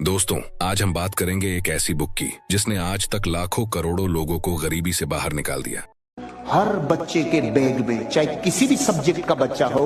दोस्तों, आज हम बात करेंगे एक ऐसी बुक की जिसने आज तक लाखों करोड़ों लोगों को गरीबी से बाहर निकाल दिया। हर बच्चे के बैग में, चाहे किसी भी सब्जेक्ट का बच्चा हो,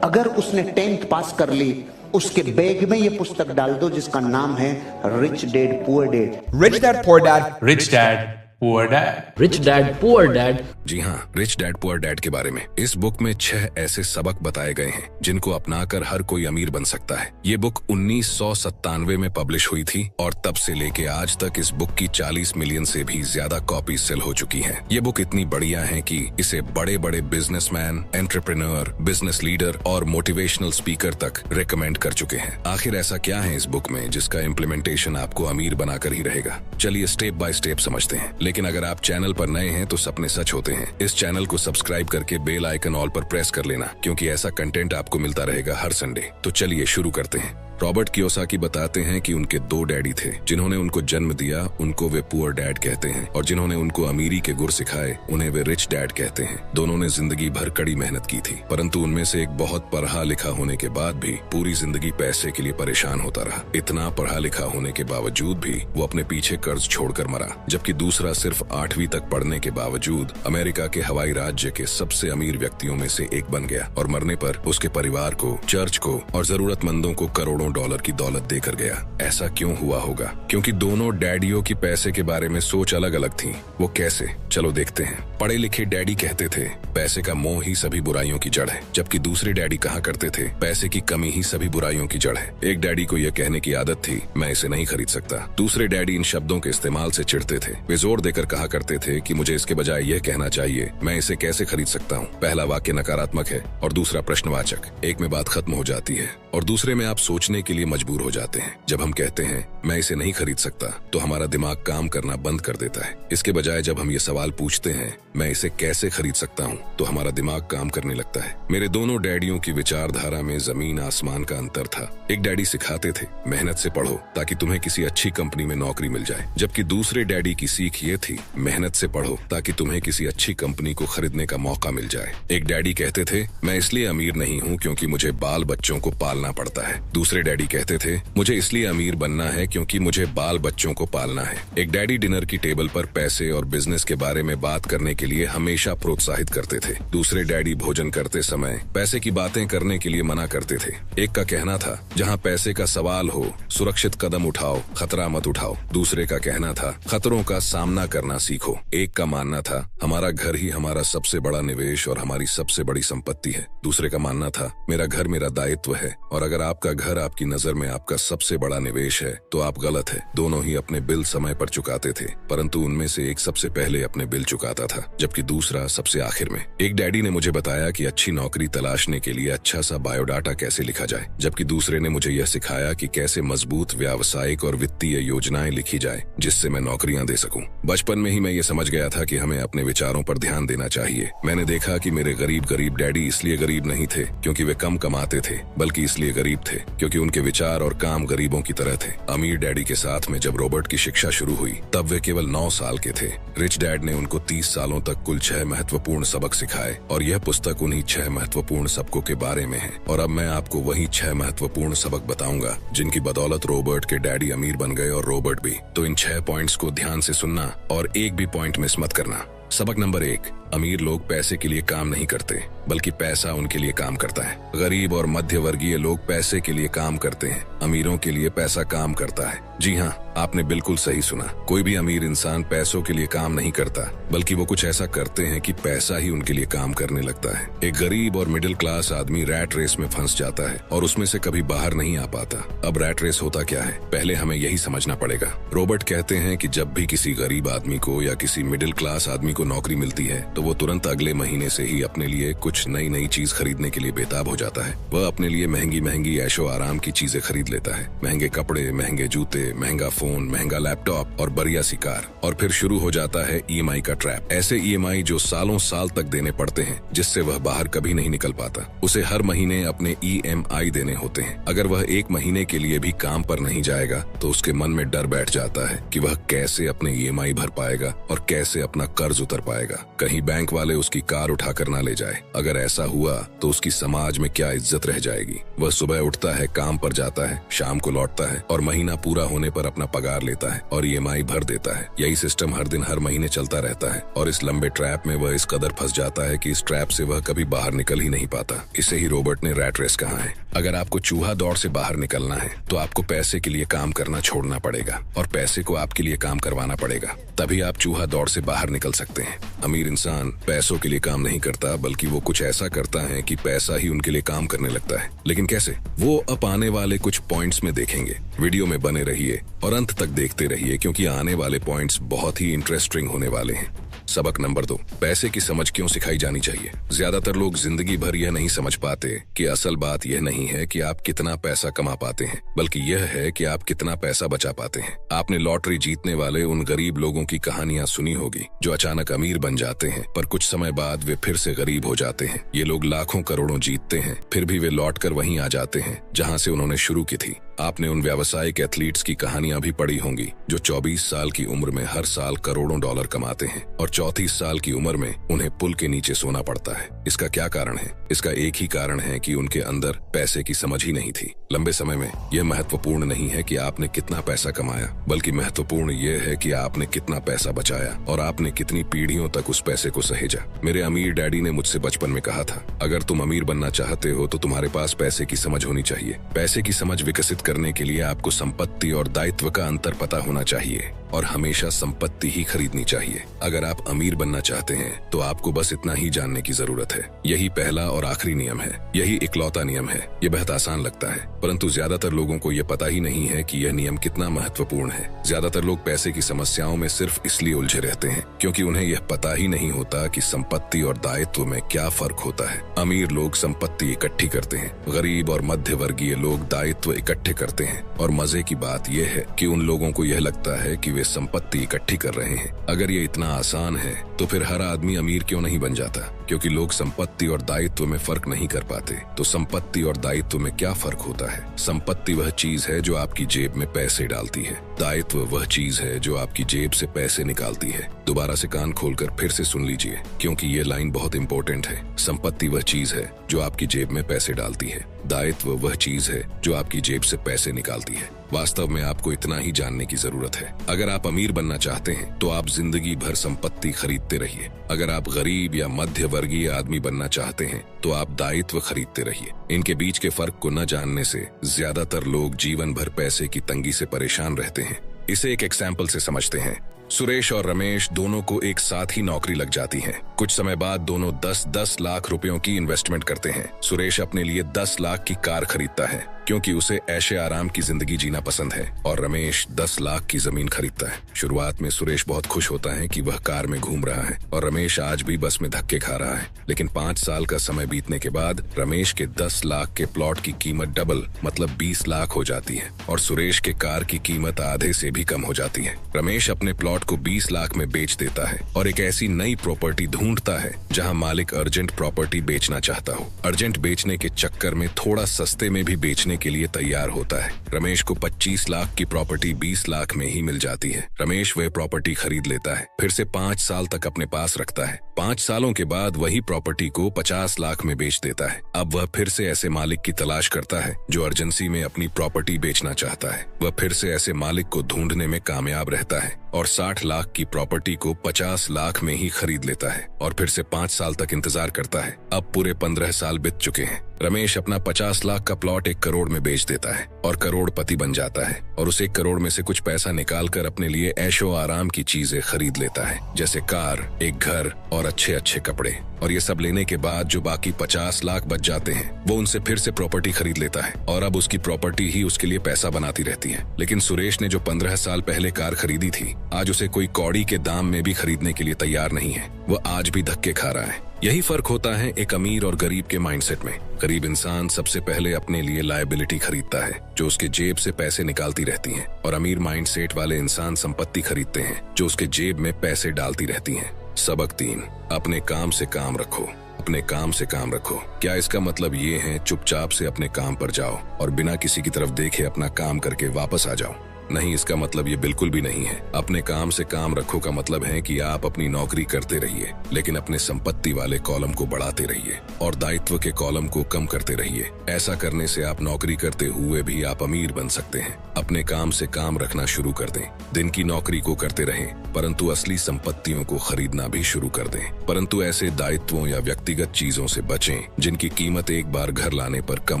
अगर उसने 10th पास कर ली, उसके बैग में ये पुस्तक डाल दो जिसका नाम है rich dad poor dad. Rich dad poor dad. Rich dad poor dad. Rich dad poor dad. जी हाँ, रिच डैड पुअर डैड के बारे में इस बुक में 6 ऐसे सबक बताए गए हैं जिनको अपनाकर हर कोई अमीर बन सकता है। ये बुक 1997 में पब्लिश हुई थी और तब से लेके आज तक इस बुक की 40 मिलियन से भी ज्यादा कॉपी सेल हो चुकी हैं। ये बुक इतनी बढ़िया है कि इसे बड़े बड़े बिजनेसमैन, एंटरप्रेन्योर, बिजनेस लीडर और मोटिवेशनल स्पीकर तक रिकमेंड कर चुके हैं। आखिर ऐसा क्या है इस बुक में जिसका इम्प्लीमेंटेशन आपको अमीर बनाकर ही रहेगा? चलिए स्टेप बाय स्टेप समझते हैं। लेकिन अगर आप चैनल पर नए हैं तो सपने सच होते हैं। इस चैनल को सब्सक्राइब करके बेल आइकन ऑल पर प्रेस कर लेना, क्योंकि ऐसा कंटेंट आपको मिलता रहेगा हर संडे। तो चलिए शुरू करते हैं। रॉबर्ट कियोसाकी बताते हैं कि उनके 2 डैडी थे। जिन्होंने उनको जन्म दिया उनको वे पुअर डैड कहते हैं, और जिन्होंने उनको अमीरी के गुर सिखाए उन्हें वे रिच डैड कहते हैं। दोनों ने जिंदगी भर कड़ी मेहनत की थी, परंतु उनमें से एक बहुत पढ़ा लिखा होने के बाद भी पूरी जिंदगी पैसे के लिए परेशान होता रहा। इतना पढ़ा लिखा होने के बावजूद भी वो अपने पीछे कर्ज छोड़कर मरा, जबकि दूसरा सिर्फ 8वीं तक पढ़ने के बावजूद अमेरिका के हवाई राज्य के सबसे अमीर व्यक्तियों में से एक बन गया, और मरने पर उसके परिवार को, चर्च को और जरूरतमंदों को करोड़ों डॉलर की दौलत देकर गया। ऐसा क्यों हुआ होगा? क्योंकि दोनों डैडियों की पैसे के बारे में सोच अलग अलग थी। वो कैसे? चलो देखते हैं। पढ़े लिखे डैडी कहते थे पैसे का मोह ही सभी बुराइयों की जड़ है, जबकि दूसरे डैडी कहा करते थे पैसे की कमी ही सभी बुराइयों की जड़ है। एक डैडी को यह कहने की आदत थी मैं इसे नहीं खरीद सकता। दूसरे डैडी इन शब्दों के इस्तेमाल से चिढ़ते थे। वे जोर देकर कहा करते थे कि मुझे इसके बजाय यह कहना चाहिए मैं इसे कैसे खरीद सकता हूँ। पहला वाक्य नकारात्मक है और दूसरा प्रश्नवाचक। एक में बात खत्म हो जाती है और दूसरे में आप सोचने के लिए मजबूर हो जाते हैं। जब हम कहते हैं मैं इसे नहीं खरीद सकता तो हमारा दिमाग काम करना बंद कर देता है। इसके बजाय जब हम ये सवाल पूछते हैं मैं इसे कैसे खरीद सकता हूँ तो हमारा दिमाग काम करने लगता है। मेरे दोनों डैडियों की विचारधारा में जमीन आसमान का अंतर था। एक डैडी सिखाते थे मेहनत से पढ़ो ताकि तुम्हें किसी अच्छी कंपनी में नौकरी मिल जाए, जबकि दूसरे डैडी की सीख ये थी मेहनत से पढ़ो ताकि तुम्हें किसी अच्छी कंपनी को खरीदने का मौका मिल जाए। एक डैडी कहते थे मैं इसलिए अमीर नहीं हूँ क्योंकि मुझे बाल बच्चों को पालना पड़ता है। दूसरे डैडी कहते थे मुझे इसलिए अमीर बनना है क्योंकि मुझे बाल बच्चों को पालना है। एक डैडी डिनर की टेबल पर पैसे और बिजनेस के बारे में बात करने के लिए हमेशा प्रोत्साहित करते थे। दूसरे डैडी भोजन करते समय पैसे की बातें करने के लिए मना करते थे। एक का कहना था जहाँ पैसे का सवाल हो सुरक्षित कदम उठाओ, खतरा मत उठाओ। दूसरे का कहना था खतरों का सामना करना सीखो। एक का मानना था हमारा घर ही हमारा सबसे बड़ा निवेश और हमारी सबसे बड़ी संपत्ति है। दूसरे का मानना था मेरा घर मेरा दायित्व है, और अगर आपका घर आपकी नजर में आपका सबसे बड़ा निवेश है तो आप गलत है। दोनों ही अपने बिल समय पर चुकाते थे, परंतु उनमें से एक सबसे पहले अपने बिल चुकाता था जबकि दूसरा सबसे आखिर में। एक डैडी ने मुझे बताया कि अच्छी नौकरी तलाशने के लिए अच्छा सा बायोडाटा कैसे लिखा जाए, जबकि दूसरे ने मुझे यह सिखाया कि कैसे मजबूत व्यावसायिक और वित्तीय योजनाएं लिखी जाए जिससे मैं नौकरियां दे सकूं। बचपन में ही मैं ये समझ गया था कि हमें अपने विचारों पर ध्यान देना चाहिए। मैंने देखा कि मेरे गरीब डैडी इसलिए गरीब नहीं थे क्योंकि वे कम कमाते थे, बल्कि इसलिए गरीब थे क्योंकि उनके विचार और काम गरीबों की तरह थे। अमीर डैडी के साथ में जब रॉबर्ट की शिक्षा शुरू हुई तब वे केवल 9 साल के थे। रिच डैड ने उनको 30 सालों तक कुल 6 महत्वपूर्ण सबक सिखाए, और यह पुस्तक उन्हीं 6 महत्वपूर्ण सबकों के बारे में है। और अब मैं आपको वही 6 महत्वपूर्ण सबक बताऊंगा जिनकी बदौलत रॉबर्ट के डैडी अमीर बन गए और रॉबर्ट भी। तो इन 6 पॉइंट्स को ध्यान से सुनना और एक भी पॉइंट मिस मत करना। सबक नंबर 1, अमीर लोग पैसे के लिए काम नहीं करते बल्कि पैसा उनके लिए काम करता है। गरीब और मध्य वर्गीय लोग पैसे के लिए काम करते हैं, अमीरों के लिए पैसा काम करता है। जी हाँ, आपने बिल्कुल सही सुना। कोई भी अमीर इंसान पैसों के लिए काम नहीं करता, बल्कि वो कुछ ऐसा करते हैं कि पैसा ही उनके लिए काम करने लगता है। एक गरीब और मिडिल क्लास आदमी रैट रेस में फंस जाता है और उसमें से कभी बाहर नहीं आ पाता। अब रैट रेस होता क्या है, पहले हमें यही समझना पड़ेगा। रॉबर्ट कहते हैं कि जब भी किसी गरीब आदमी को या किसी मिडिल क्लास आदमी को नौकरी मिलती है तो वो तुरंत अगले महीने से ही अपने लिए कुछ नई चीज खरीदने के लिए बेताब हो जाता है। वह अपने लिए महंगी ऐशो आराम की चीजें खरीद लेता है, महंगे कपड़े, महंगे जूते, महंगा फोन, महंगा लैपटॉप और बढ़िया सी कार। और फिर शुरू हो जाता है ईएमआई का ट्रैप। ऐसे ईएमआई जो सालों साल तक देने पड़ते हैं, जिससे वह बाहर कभी नहीं निकल पाता। उसे हर महीने अपने ईएमआई देने होते हैं। अगर वह 1 महीने के लिए भी काम पर नहीं जाएगा तो उसके मन में डर बैठ जाता है कि वह कैसे अपने ईएमआई भर पाएगा और कैसे अपना कर्ज उतर पाएगा। कहीं बैंक वाले उसकी कार उठाकर ना ले जाए। अगर ऐसा हुआ तो उसकी समाज में क्या इज्जत रह जाएगी। वह सुबह उठता है, काम पर जाता है, शाम को लौटता है और महीना पूरा होने पर अपना पगार लेता है और EMI भर देता है। यही सिस्टम हर दिन हर महीने चलता रहता है और इस लंबे ट्रैप में वह इस कदर फंस जाता है कि इस ट्रैप से वह कभी बाहर निकल ही नहीं पाता। इसे ही रॉबर्ट ने रैट रेस कहा है। अगर आपको चूहा दौड़ से बाहर निकलना है तो आपको पैसे के लिए काम करना छोड़ना पड़ेगा और पैसे को आपके लिए काम करवाना पड़ेगा, तभी आप चूहा दौड़ से बाहर निकल सकते हैं। अमीर इंसान पैसों के लिए काम नहीं करता, बल्कि वो कुछ ऐसा करता है कि पैसा ही उनके लिए काम करने लगता है। लेकिन कैसे, वो अब आने वाले कुछ पॉइंट्स में देखेंगे। वीडियो में बने रहिए और अंत तक देखते रहिए, क्योंकि आने वाले पॉइंट्स बहुत ही इंटरेस्टिंग होने वाले हैं। सबक नंबर 2, पैसे की समझ क्यों सिखाई जानी चाहिए। ज्यादातर लोग जिंदगी भर यह नहीं समझ पाते कि असल बात यह नहीं है कि आप कितना पैसा कमा पाते हैं, बल्कि यह है कि आप कितना पैसा बचा पाते हैं। आपने लॉटरी जीतने वाले उन गरीब लोगों की कहानियां सुनी होगी जो अचानक अमीर बन जाते हैं, पर कुछ समय बाद वे फिर से गरीब हो जाते हैं। ये लोग लाखों करोड़ों जीतते हैं, फिर भी वे लौटकर वहीं आ जाते हैं जहां से उन्होंने शुरू की थी। आपने उन व्यावसायिक एथलीट्स की कहानियां भी पढ़ी होंगी जो 24 साल की उम्र में हर साल करोड़ों डॉलर कमाते हैं और 34 साल की उम्र में उन्हें पुल के नीचे सोना पड़ता है। इसका क्या कारण है? इसका एक ही कारण है कि उनके अंदर पैसे की समझ ही नहीं थी। लंबे समय में यह महत्वपूर्ण नहीं है कि आपने कितना पैसा कमाया, बल्कि महत्वपूर्ण यह है कि आपने कितना पैसा बचाया और आपने कितनी पीढ़ियों तक उस पैसे को सहेजा। मेरे अमीर डैडी ने मुझसे बचपन में कहा था, अगर तुम अमीर बनना चाहते हो तो तुम्हारे पास पैसे की समझ होनी चाहिए। पैसे की समझ विकसित करने के लिए आपको संपत्ति और दायित्व का अंतर पता होना चाहिए और हमेशा संपत्ति ही खरीदनी चाहिए। अगर आप अमीर बनना चाहते हैं तो आपको बस इतना ही जानने की जरूरत है। यही पहला और आखिरी नियम है, यही इकलौता नियम है। ये बहुत आसान लगता है, परंतु ज्यादातर लोगों को ये पता ही नहीं है कि यह नियम कितना महत्वपूर्ण है। ज्यादातर लोग पैसे की समस्याओं में सिर्फ इसलिए उलझे रहते हैं क्योंकि उन्हें यह पता ही नहीं होता कि संपत्ति और दायित्व में क्या फर्क होता है। अमीर लोग संपत्ति इकट्ठी करते हैं, गरीब और मध्य वर्गीय लोग दायित्व इकट्ठे करते हैं। और मजे की बात यह है कि उन लोगों को यह लगता है कि वे संपत्ति इकट्ठी कर रहे हैं। अगर ये इतना आसान है तो फिर हर आदमी अमीर क्यों नहीं बन जाता? क्योंकि लोग संपत्ति और दायित्व में फर्क नहीं कर पाते। तो संपत्ति और दायित्व में क्या फर्क होता है? संपत्ति वह चीज है जो आपकी जेब में पैसे डालती है, दायित्व वह चीज है जो आपकी जेब से पैसे निकालती है। दोबारा से कान खोलकर फिर से सुन लीजिए, क्योंकि ये लाइन बहुत इंपॉर्टेंट है। संपत्ति वह चीज है जो आपकी जेब में पैसे डालती है, दायित्व वह चीज है जो आपकी जेब से पैसे निकालती है। वास्तव में आपको इतना ही जानने की जरूरत है। अगर आप अमीर बनना चाहते हैं तो आप जिंदगी भर संपत्ति खरीदते रहिए। अगर आप गरीब या मध्य वर्गीय आदमी बनना चाहते हैं तो आप दायित्व खरीदते रहिए। इनके बीच के फर्क को न जानने से ज्यादातर लोग जीवन भर पैसे की तंगी से परेशान रहते हैं। इसे एक एग्जाम्पल से समझते हैं। सुरेश और रमेश दोनों को एक साथ ही नौकरी लग जाती है। कुछ समय बाद दोनों 10-10 लाख रुपयों की इन्वेस्टमेंट करते हैं। सुरेश अपने लिए 10 लाख की कार खरीदता है क्योंकि उसे ऐशे आराम की जिंदगी जीना पसंद है, और रमेश 10 लाख की जमीन खरीदता है। शुरुआत में सुरेश बहुत खुश होता है कि वह कार में घूम रहा है और रमेश आज भी बस में धक्के खा रहा है। लेकिन 5 साल का समय बीतने के बाद रमेश के 10 लाख के प्लॉट की कीमत डबल मतलब 20 लाख हो जाती है और सुरेश के कार की कीमत आधे से भी कम हो जाती है। रमेश अपने प्लॉट को 20 लाख में बेच देता है और एक ऐसी नई प्रॉपर्टी ढूंढता है जहां मालिक अर्जेंट प्रॉपर्टी बेचना चाहता हो। अर्जेंट बेचने के चक्कर में थोड़ा सस्ते में भी बेचने के लिए तैयार होता है। रमेश को 25 लाख की प्रॉपर्टी 20 लाख में ही मिल जाती है। रमेश वह प्रॉपर्टी खरीद लेता है, फिर से 5 साल तक अपने पास रखता है। 5 सालों के बाद वही प्रॉपर्टी को 50 लाख में बेच देता है। अब वह फिर से ऐसे मालिक की तलाश करता है जो अर्जेंसी में अपनी प्रॉपर्टी बेचना चाहता है। वह फिर से ऐसे मालिक को ढूंढने में कामयाब रहता है और 60 लाख की प्रॉपर्टी को 50 लाख में ही खरीद लेता है और फिर से 5 साल तक इंतजार करता है। अब पूरे 15 साल बीत चुके हैं। रमेश अपना 50 लाख का प्लॉट 1 करोड़ में बेच देता है और करोड़पति बन जाता है और उस 1 करोड़ में से कुछ पैसा निकालकर अपने लिए ऐशो आराम की चीजें खरीद लेता है, जैसे कार, एक घर और अच्छे अच्छे कपड़े। और ये सब लेने के बाद जो बाकी 50 लाख बच जाते हैं वो उनसे फिर से प्रॉपर्टी खरीद लेता है और अब उसकी प्रॉपर्टी ही उसके लिए पैसा बनाती रहती है। लेकिन सुरेश ने जो 15 साल पहले कार खरीदी थी, आज उसे कोई कौड़ी के दाम में भी खरीदने के लिए तैयार नहीं है। वह आज भी धक्के खा रहा है। यही फर्क होता है एक अमीर और गरीब के माइंडसेट में। गरीब इंसान सबसे पहले अपने लिए लायबिलिटी खरीदता है जो उसके जेब से पैसे निकालती रहती हैं, और अमीर माइंडसेट वाले इंसान संपत्ति खरीदते हैं जो उसके जेब में पैसे डालती रहती हैं। सबक 3, अपने काम से काम रखो। अपने काम से काम रखो। क्या इसका मतलब ये है चुपचाप से अपने काम पर जाओ और बिना किसी की तरफ देखे अपना काम करके वापस आ जाओ? नहीं, इसका मतलब ये बिल्कुल भी नहीं है। अपने काम से काम रखो का मतलब है कि आप अपनी नौकरी करते रहिए, लेकिन अपने संपत्ति वाले कॉलम को बढ़ाते रहिए और दायित्व के कॉलम को कम करते रहिए। ऐसा करने से आप नौकरी करते हुए भी आप अमीर बन सकते हैं। अपने काम से काम रखना शुरू कर दें। दिन की नौकरी को करते रहें, परंतु असली संपत्तियों को खरीदना भी शुरू कर दें। परंतु ऐसे दायित्वों या व्यक्तिगत चीजों से बचें जिनकी कीमत एक बार घर लाने पर कम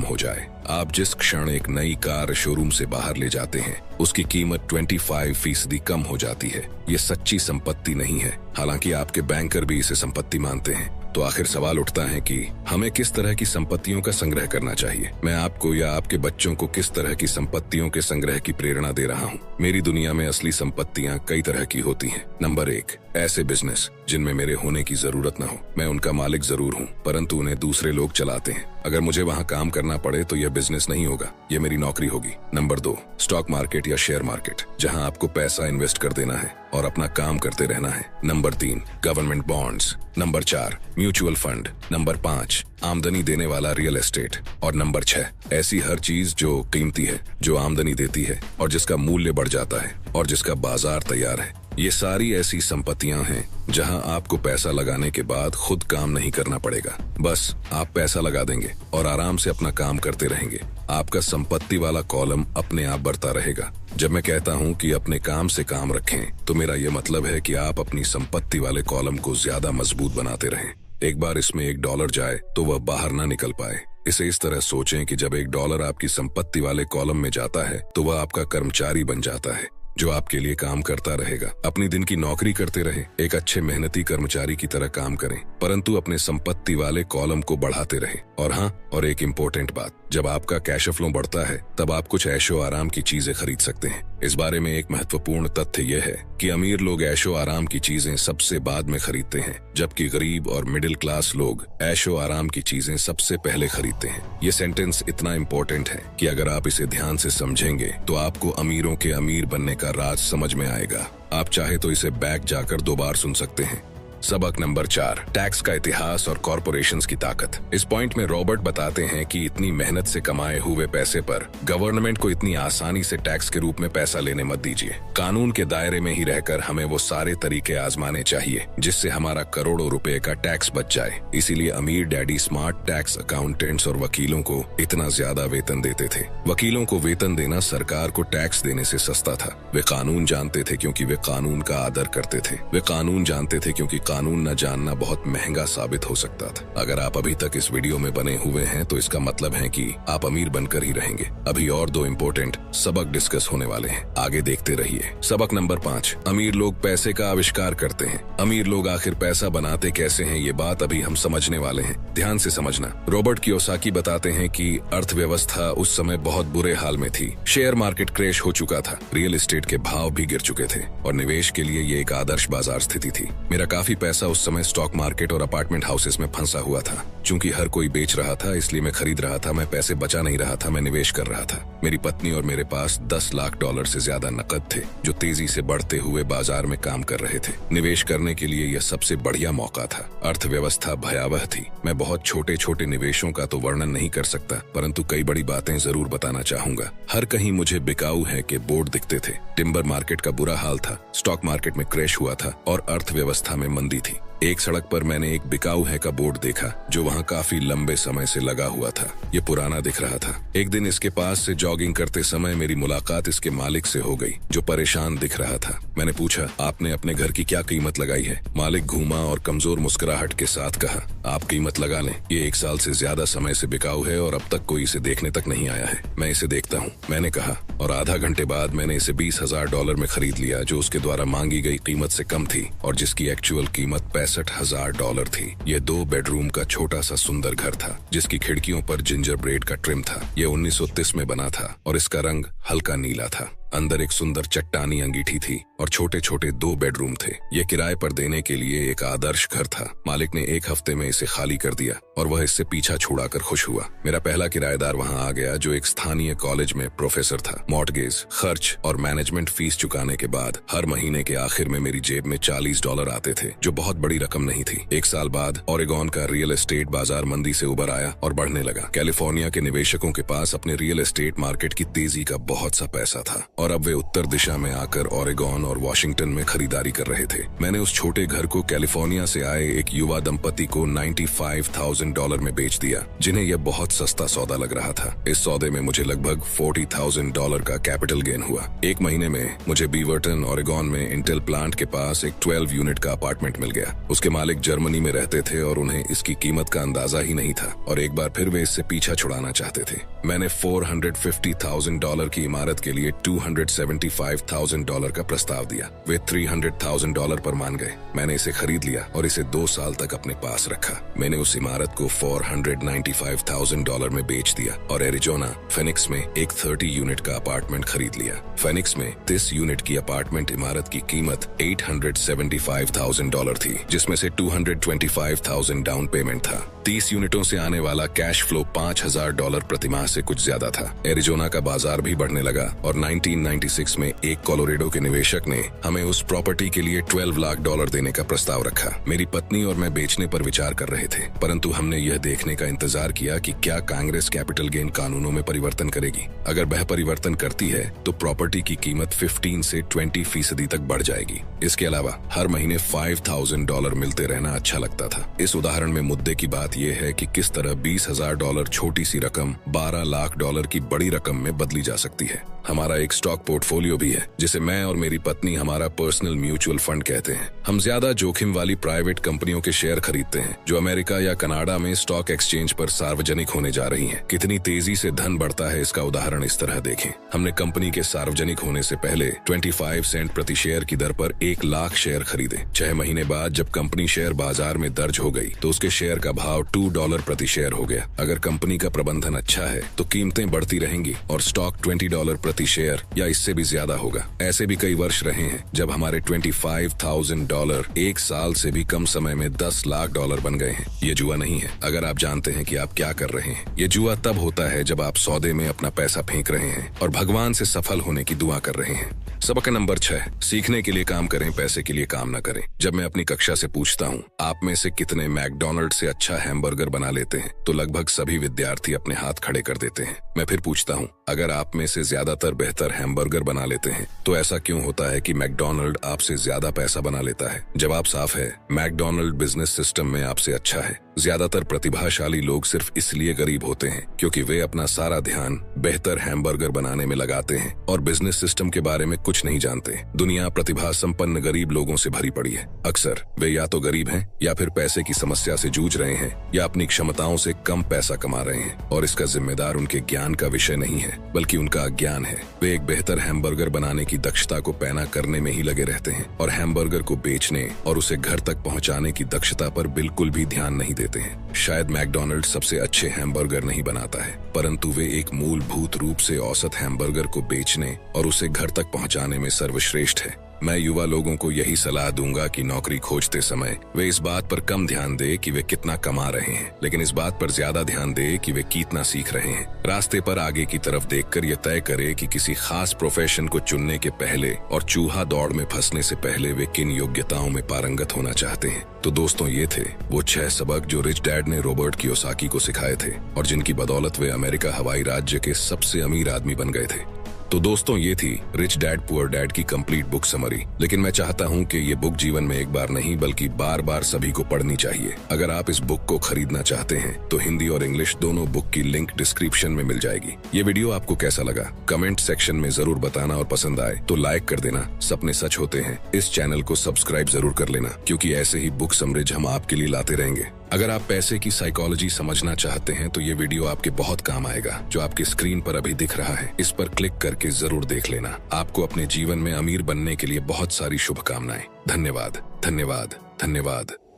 हो जाए। आप जिस क्षण एक नई कार शोरूम से बाहर ले जाते हैं, उसकी कीमत 25% कम हो जाती है। ये सच्ची संपत्ति नहीं है, हालांकि आपके बैंकर भी इसे संपत्ति मानते हैं। तो आखिर सवाल उठता है कि हमें किस तरह की संपत्तियों का संग्रह करना चाहिए। मैं आपको या आपके बच्चों को किस तरह की संपत्तियों के संग्रह की प्रेरणा दे रहा हूँ। मेरी दुनिया में असली संपत्तियाँ कई तरह की होती हैं। नंबर 1, ऐसे बिजनेस जिनमें मेरे होने की जरूरत न हो। मैं उनका मालिक जरूर हूँ, परंतु उन्हें दूसरे लोग चलाते हैं। अगर मुझे वहाँ काम करना पड़े तो यह बिजनेस नहीं होगा, ये मेरी नौकरी होगी। नंबर 2, स्टॉक मार्केट या शेयर मार्केट, जहाँ आपको पैसा इन्वेस्ट कर देना है और अपना काम करते रहना है। Number 3, government bonds. Number 4, mutual fund. Number 5, आमदनी देने वाला रियल एस्टेट। और नंबर 6, ऐसी हर चीज जो कीमती है, जो आमदनी देती है और जिसका मूल्य बढ़ जाता है और जिसका बाजार तैयार है। ये सारी ऐसी संपत्तियां हैं जहां आपको पैसा लगाने के बाद खुद काम नहीं करना पड़ेगा। बस आप पैसा लगा देंगे और आराम से अपना काम करते रहेंगे। आपका संपत्ति वाला कॉलम अपने आप बढ़ता रहेगा। जब मैं कहता हूं कि अपने काम से काम रखें, तो मेरा ये मतलब है कि आप अपनी संपत्ति वाले कॉलम को ज्यादा मजबूत बनाते रहें। एक बार इसमें $1 जाए तो वह बाहर ना निकल पाए। इसे इस तरह सोचें कि जब $1 आपकी संपत्ति वाले कॉलम में जाता है तो वह आपका कर्मचारी बन जाता है, जो आपके लिए काम करता रहेगा। अपनी दिन की नौकरी करते रहे, एक अच्छे मेहनती कर्मचारी की तरह काम करें, परंतु अपने संपत्ति वाले कॉलम को बढ़ाते रहे। और हाँ, और एक इम्पोर्टेंट बात, जब आपका कैश फ्लो बढ़ता है तब आप कुछ ऐशो आराम की चीजें खरीद सकते हैं। इस बारे में एक महत्वपूर्ण तथ्य यह है कि अमीर लोग ऐशो आराम की चीजें सबसे बाद में खरीदते हैं, जबकि गरीब और मिडिल क्लास लोग ऐशो आराम की चीजें सबसे पहले खरीदते हैं। ये सेंटेंस इतना इम्पोर्टेंट है कि अगर आप इसे ध्यान से समझेंगे तो आपको अमीरों के अमीर बनने का राज समझ में आएगा। आप चाहे तो इसे बैक जाकर 2 बार सुन सकते हैं। सबक नंबर 4, टैक्स का इतिहास और कॉर्पोरेशंस की ताकत। इस पॉइंट में रॉबर्ट बताते हैं कि इतनी मेहनत से कमाए हुए पैसे पर गवर्नमेंट को इतनी आसानी से टैक्स के रूप में पैसा लेने मत दीजिए। कानून के दायरे में ही रहकर हमें वो सारे तरीके आजमाने चाहिए जिससे हमारा करोड़ों रुपए का टैक्स बच जाए। इसीलिए अमीर डैडी स्मार्ट टैक्स अकाउंटेंट्स और वकीलों को इतना ज्यादा वेतन देते थे। वकीलों को वेतन देना सरकार को टैक्स देने से सस्ता था। वे कानून जानते थे क्योंकि वे कानून का आदर करते थे। वे कानून जानते थे क्योंकि कानून न जानना बहुत महंगा साबित हो सकता था। अगर आप अभी तक इस वीडियो में बने हुए हैं तो इसका मतलब है कि आप अमीर बनकर ही रहेंगे। अभी और 2 इम्पोर्टेंट सबक डिस्कस होने वाले हैं, आगे देखते रहिए। सबक नंबर 5, अमीर लोग पैसे का आविष्कार करते हैं। अमीर लोग आखिर पैसा बनाते कैसे हैं, ये बात अभी हम समझने वाले हैं। ध्यान से समझना। रॉबर्ट कियोसाकी बताते हैं कि अर्थव्यवस्था उस समय बहुत बुरे हाल में थी। शेयर मार्केट क्रैश हो चुका था, रियल एस्टेट के भाव भी गिर चुके थे और निवेश के लिए ये एक आदर्श बाजार स्थिति थी। मेरा काफी पैसा उस समय स्टॉक मार्केट और अपार्टमेंट हाउसेस में फंसा हुआ था। चूंकि हर कोई बेच रहा था इसलिए मैं खरीद रहा था। मैं पैसे बचा नहीं रहा था, मैं निवेश कर रहा था। मेरी पत्नी और मेरे पास $10 लाख से ज्यादा नकद थे जो तेजी से बढ़ते हुए बाजार में काम कर रहे थे। निवेश करने के लिए यह सबसे बढ़िया मौका था। अर्थव्यवस्था भयावह थी। मैं बहुत छोटे छोटे निवेशों का तो वर्णन नहीं कर सकता, परंतु कई बड़ी बातें जरूर बताना चाहूंगा। हर कहीं मुझे बिकाऊ है के बोर्ड दिखते थे। टिम्बर मार्केट का बुरा हाल था, स्टॉक मार्केट में क्रैश हुआ था और अर्थव्यवस्था में मंदी थी। एक सड़क पर मैंने एक बिकाऊ है का बोर्ड देखा जो वहाँ काफी लंबे समय से लगा हुआ था। ये पुराना दिख रहा था। एक दिन इसके पास से जॉगिंग करते समय मेरी मुलाकात इसके मालिक से हो गई जो परेशान दिख रहा था। मैंने पूछा, आपने अपने घर की क्या कीमत लगाई है? मालिक घूमा और कमजोर मुस्कुराहट के साथ कहा, आप कीमत लगा लें, ये 1 साल से ज्यादा समय से बिकाऊ है और अब तक कोई इसे देखने तक नहीं आया है। मैं इसे देखता हूँ, मैंने कहा, और आधा घंटे बाद मैंने इसे $20,000 में खरीद लिया जो उसके द्वारा मांगी गई कीमत से कम थी और जिसकी एक्चुअल कीमत $65,000 थी। ये 2 बेडरूम का छोटा सा सुंदर घर था जिसकी खिड़कियों पर जिंजर ब्रेड का ट्रिम था। ये 1930 में बना था और इसका रंग हल्का नीला था। अंदर एक सुंदर चट्टानी अंगीठी थी और छोटे छोटे 2 बेडरूम थे। ये किराए पर देने के लिए एक आदर्श घर था। मालिक ने 1 हफ्ते में इसे खाली कर दिया और वह इससे पीछा छुड़ाकर खुश हुआ। मेरा पहला किराएदार वहां आ गया जो एक स्थानीय कॉलेज में प्रोफेसर था। मॉर्टगेज, खर्च और मैनेजमेंट फीस चुकाने के बाद हर महीने के आखिर में मेरी जेब में $40 आते थे जो बहुत बड़ी रकम नहीं थी। 1 साल बाद ओरेगॉन का रियल एस्टेट बाजार मंदी से उबर आया और बढ़ने लगा। कैलिफोर्निया के निवेशकों के पास अपने रियल एस्टेट मार्केट की तेजी का बहुत सा पैसा था और अब वे उत्तर दिशा में आकर ओरेगोन और वॉशिंगटन में खरीदारी कर रहे थे। मैंने उस छोटे घर को कैलिफोर्निया से आए एक युवा दंपति को $95,000 में बेच दिया, जिन्हें यह बहुत सस्ता सौदा लग रहा था। इस सौदे में मुझे लगभग $40,000 का कैपिटल गेन हुआ। एक महीने में मुझे बीवर्टन ओरेगोन में इंटेल प्लांट के पास एक 12 यूनिट का अपार्टमेंट मिल गया। उसके मालिक जर्मनी में रहते थे और उन्हें इसकी कीमत का अंदाजा ही नहीं था, और एक बार फिर वे इससे पीछा छुड़ाना चाहते थे। मैंने $450,000 की इमारत के लिए $275,000 का प्रस्ताव दिया। वे $300,000 पर मान गए। मैंने इसे खरीद लिया और इसे 2 साल तक अपने पास रखा। मैंने उस इमारत को $495,000 में बेच दिया और एरिजोना फेनिक्स में एक 30 यूनिट का अपार्टमेंट खरीद लिया। फेनिक्स में 30 यूनिट की अपार्टमेंट इमारत की कीमत $875,000 थी, जिसमें से $225,000 डाउन पेमेंट था। 30 यूनिटों से आने वाला कैश फ्लो $5,000 प्रतिमाह से कुछ ज्यादा था। एरिजोना का बाजार भी बढ़ने लगा और 1996 में एक कोलोरेडो के निवेशक ने हमें उस प्रॉपर्टी के लिए $12 लाख देने का प्रस्ताव रखा। मेरी पत्नी और मैं बेचने पर विचार कर रहे थे, परंतु हमने यह देखने का इंतजार किया कि क्या कांग्रेस कैपिटल गेन कानूनों में परिवर्तन करेगी। अगर वह परिवर्तन करती है तो प्रॉपर्टी की कीमत 15 से 20% तक बढ़ जाएगी। इसके अलावा हर महीने $5,000 मिलते रहना अच्छा लगता था। इस उदाहरण में मुद्दे की बात यह है कि किस तरह $20,000 छोटी सी रकम $12 लाख की बड़ी रकम में बदली जा सकती है। हमारा एक स्टॉक पोर्टफोलियो भी है, जिसे मैं और मेरी पत्नी हमारा पर्सनल म्यूचुअल फंड कहते हैं। हम ज्यादा जोखिम वाली प्राइवेट कंपनियों के शेयर खरीदते हैं जो अमेरिका या कनाडा में स्टॉक एक्सचेंज पर सार्वजनिक होने जा रही हैं। कितनी तेजी से धन बढ़ता है इसका उदाहरण इस तरह देखें। हमने कंपनी के सार्वजनिक होने से पहले 25 सेंट प्रति शेयर की दर पर 1 लाख शेयर खरीदे। 6 महीने बाद जब कंपनी शेयर बाजार में दर्ज हो गई तो उसके शेयर का भाव $2 प्रति शेयर हो गया। अगर कंपनी का प्रबंधन अच्छा है तो कीमतें बढ़ती रहेंगी और स्टॉक $20 प्रति शेयर या इससे भी ज्यादा होगा। ऐसे भी कई वर्ष रहे हैं जब हमारे $25,000 1 साल से भी कम समय में $10 लाख बन गए हैं। ये जुआ नहीं है अगर आप जानते हैं कि आप क्या कर रहे हैं। ये जुआ तब होता है जब आप सौदे में अपना पैसा फेंक रहे हैं और भगवान से सफल होने की दुआ कर रहे हैं। सबक नंबर 6, सीखने के लिए काम करें, पैसे के लिए काम न करें। जब मैं अपनी कक्षा से पूछता हूँ आप में से कितने मैकडॉनल्ड से अच्छा हैमबर्गर बना लेते हैं, तो लगभग सभी विद्यार्थी अपने हाथ खड़े कर देते हैं। मैं फिर पूछता हूँ अगर आप में से ज्यादातर बेहतर हैमबर्गर बना लेते हैं तो ऐसा क्यों होता है कि मैकडॉनल्ड आपसे ज्यादा पैसा बना लेता है? जवाब साफ है, मैकडॉनल्ड बिजनेस सिस्टम में आपसे अच्छा है। ज्यादातर प्रतिभाशाली लोग सिर्फ इसलिए गरीब होते हैं क्योंकि वे अपना सारा ध्यान बेहतर हैमबर्गर बनाने में लगाते हैं और बिजनेस सिस्टम के बारे में कुछ नहीं जानते। दुनिया प्रतिभा संपन्न गरीब लोगों से भरी पड़ी है। अक्सर वे या तो गरीब हैं या फिर पैसे की समस्या से जूझ रहे हैं या अपनी क्षमताओं से कम पैसा कमा रहे हैं, और इसका जिम्मेदार उनके ज्ञान का विषय नहीं है बल्कि उनका अज्ञान है। वे एक बेहतर हैमबर्गर बनाने की दक्षता को पैना करने में ही लगे रहते हैं और हैमबर्गर को बेचने और उसे घर तक पहुंचाने की दक्षता पर बिल्कुल भी ध्यान नहीं देते हैं। शायद मैकडॉनल्ड सबसे अच्छे हैमबर्गर नहीं बनाता है, परंतु वे एक मूलभूत रूप से औसत हैमबर्गर को बेचने और उसे घर तक पहुंचाने में सर्वश्रेष्ठ है। मैं युवा लोगों को यही सलाह दूंगा कि नौकरी खोजते समय वे इस बात पर कम ध्यान दे कि वे कितना कमा रहे हैं, लेकिन इस बात पर ज्यादा ध्यान दे कि वे कितना सीख रहे हैं। रास्ते पर आगे की तरफ देखकर ये तय करे कि किसी खास प्रोफेशन को चुनने के पहले और चूहा दौड़ में फंसने से पहले वे किन योग्यताओं में पारंगत होना चाहते हैं। तो दोस्तों, ये थे वो 6 सबक जो रिच डैड ने रॉबर्ट कियोसाकी को सिखाए थे और जिनकी बदौलत वे अमेरिका हवाई राज्य के सबसे अमीर आदमी बन गए थे। तो दोस्तों, ये थी रिच डैड पुअर डैड की कंप्लीट बुक समरी। लेकिन मैं चाहता हूँ कि ये बुक जीवन में एक बार नहीं बल्कि बार बार सभी को पढ़नी चाहिए। अगर आप इस बुक को खरीदना चाहते हैं तो हिंदी और इंग्लिश दोनों बुक की लिंक डिस्क्रिप्शन में मिल जाएगी। ये वीडियो आपको कैसा लगा कमेंट सेक्शन में जरूर बताना और पसंद आए तो लाइक कर देना। सपने सच होते हैं इस चैनल को सब्सक्राइब जरूर कर लेना, क्योंकि ऐसे ही बुक समरीज हम आपके लिए लाते रहेंगे। अगर आप पैसे की साइकोलॉजी समझना चाहते हैं तो ये वीडियो आपके बहुत काम आएगा, जो आपकी स्क्रीन पर अभी दिख रहा है। इस पर क्लिक करके जरूर देख लेना। आपको अपने जीवन में अमीर बनने के लिए बहुत सारी शुभकामनाएं। धन्यवाद, धन्यवाद, धन्यवाद।